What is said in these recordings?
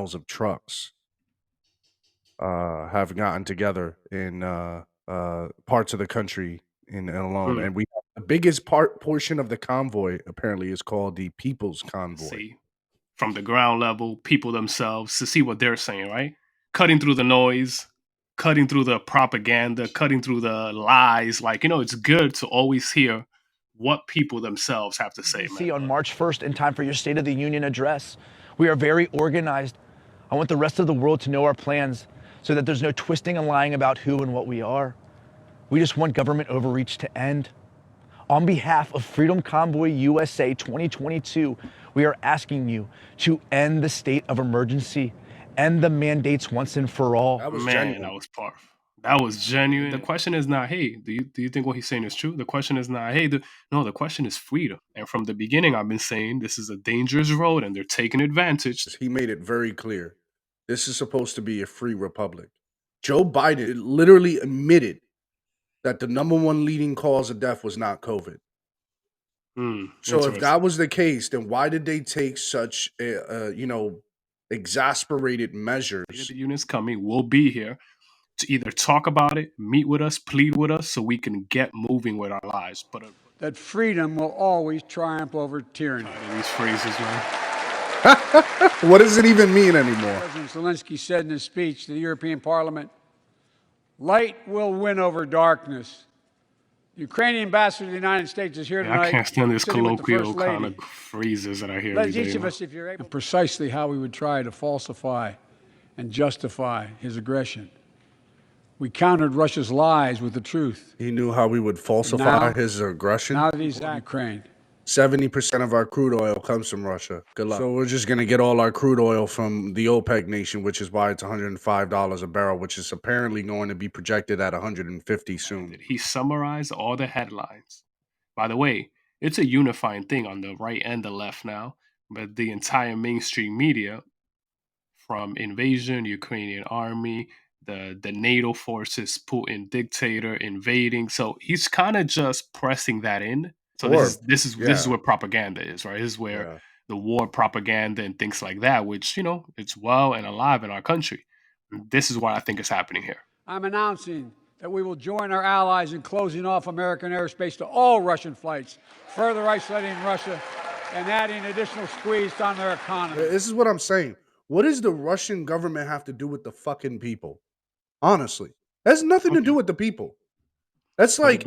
miles of trucks have gotten together in parts of the country in alone, Mm. and we the biggest portion of the convoy apparently is called the People's Convoy. See, from the ground level, people themselves to see what they're saying, right? Cutting through the noise, cutting through the propaganda, cutting through the lies. Like, it's good to always hear what people themselves have to say, See man. on March 1st in time for your State of the Union address. We are very organized. I want the rest of the world to know our plans so that there's no twisting and lying about who and what we are. We just want government overreach to end. On behalf of Freedom Convoy USA 2022, we are asking you to end the state of emergency, end the mandates once and for all. That was Man, genuine. that was powerful. That was genuine. The question is not, hey, do you think what he's saying is true? The question is not, hey, no, the question is freedom. And from the beginning, I've been saying this is a dangerous road and they're taking advantage. He made it very clear. This is supposed to be a free republic. Joe Biden literally admitted that the number one leading cause of death was not COVID. So if that was the case, then why did they take such exasperated measures? The unit's coming. We'll be here to either talk about it, meet with us, plead with us, so we can get moving with our lives. But that freedom will always triumph over tyranny. These phrases, man. What does it even mean anymore? President Zelensky said in his speech to the European Parliament, "Light will win over darkness." The Ukrainian ambassador to the United States is here tonight. I can't stand this sitting with the colloquial First Lady. kind of phrases that I hear. Let each of us, if you're able, precisely how we would try to falsify and justify his aggression. We countered Russia's lies with the truth. He knew how we would falsify his aggression. Now that he's in Ukraine, 70% of our crude oil comes from Russia. Good luck. So we're just going to get all our crude oil from the OPEC nation, which is why it's $105 a barrel, which is apparently going to be projected at $150 soon. He summarized all the headlines. By the way, it's a unifying thing on the right and the left now, but the entire mainstream media, from invasion, Ukrainian army, the NATO forces, Putin dictator invading. So he's kind of just pressing that in. So this is where propaganda is, right? This is where the war propaganda and things like that, which it's well and alive in our country. This is what I think is happening here. I'm announcing that we will join our allies in closing off American airspace to all Russian flights, further isolating Russia and adding additional squeeze on their economy. This is what I'm saying. What does the Russian government have to do with the fucking people? Honestly, that has nothing to do with the people. That's like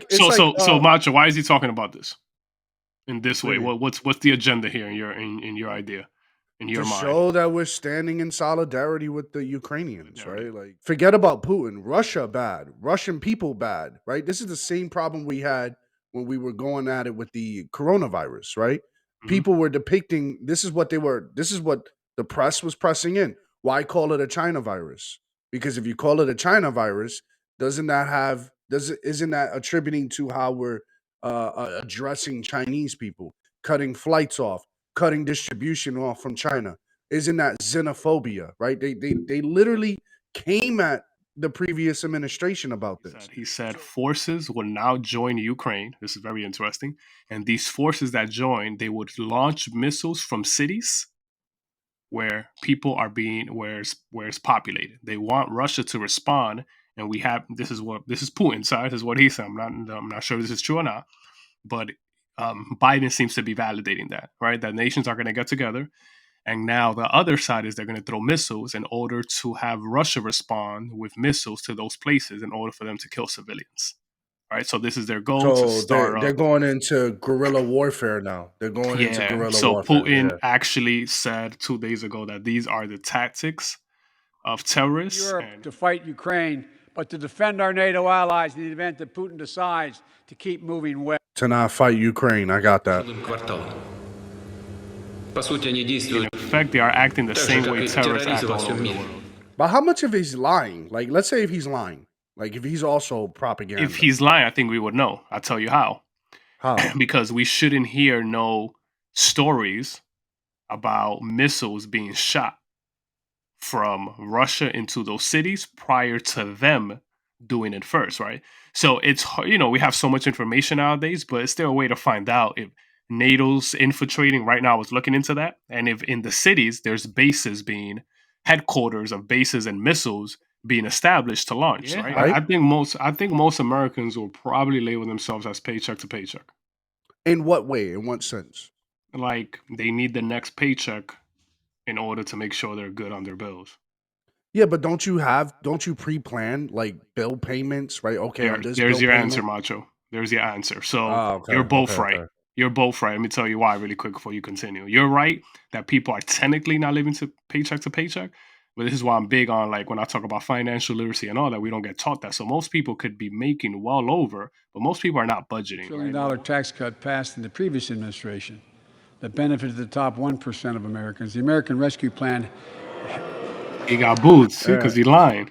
so Macho. Why is he talking about this in this way? What's the agenda here in your idea, in your mind? To show that we're standing in solidarity with the Ukrainians, right? Like, forget about Putin. Russia bad. Russian people bad, right? This is the same problem we had when we were going at it with the coronavirus, right? Mm-hmm. People were depicting this is what the press was pressing in. Why call it a China virus? Because if you call it a China virus, isn't that attributing to how we're addressing Chinese people, cutting flights off, cutting distribution off from China? Isn't that xenophobia, right? They literally came at the previous administration about this. He said forces will now join Ukraine. This is very interesting. And these forces that join, they would launch missiles from cities where people are where it's populated. They want Russia to respond, and this is Putin's side. This is what he said. I'm not sure if this is true or not, but Biden seems to be validating that, right? That nations are going to get together, and now the other side is they're going to throw missiles in order to have Russia respond with missiles to those places in order for them to kill civilians. Right, so this is their goal to start. They're going into guerrilla warfare now. They're going into guerrilla warfare. So Putin actually said 2 days ago that these are the tactics of terrorists. Europe to fight Ukraine, but to defend our NATO allies in the event that Putin decides to keep moving west. To not fight Ukraine, I got that. In effect, they are acting the same way terrorists act all over the world. But how much of he's lying? Like, let's say if he's lying. Like, if he's also propaganda. If he's lying, I think we would know. I'll tell you how. How? Because we shouldn't hear no stories about missiles being shot from Russia into those cities prior to them doing it first, right? So it's, we have so much information nowadays, but is there a way to find out if NATO's infiltrating right now is looking into that. And if in the cities there's bases being headquarters of bases and missiles being established to launch, Yeah. right? Right? I think most Americans will probably label themselves as paycheck to paycheck. In what way? In what sense? Like they need the next paycheck in order to make sure they're good on their bills. Yeah, but don't you pre-plan like bill payments, right? Okay, on this There's bill your answer, payment. Macho. There's your answer. So Oh, okay, you're both okay, right. okay. You're both right. Let me tell you why really quick before you continue. You're right that people are technically not living to paycheck, but this is why I'm big on like when I talk about financial literacy and all that, we don't get taught that. So most people could be making well over, but most people are not budgeting. $1 Right? trillion tax cut passed in the previous administration that benefited the top 1% of Americans. The American Rescue Plan. He got boots, see, because he lying.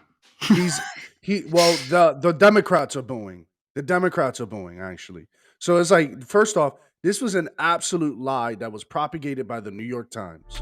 The Democrats are booing. The Democrats are booing, actually. So it's like, first off, this was an absolute lie that was propagated by the New York Times.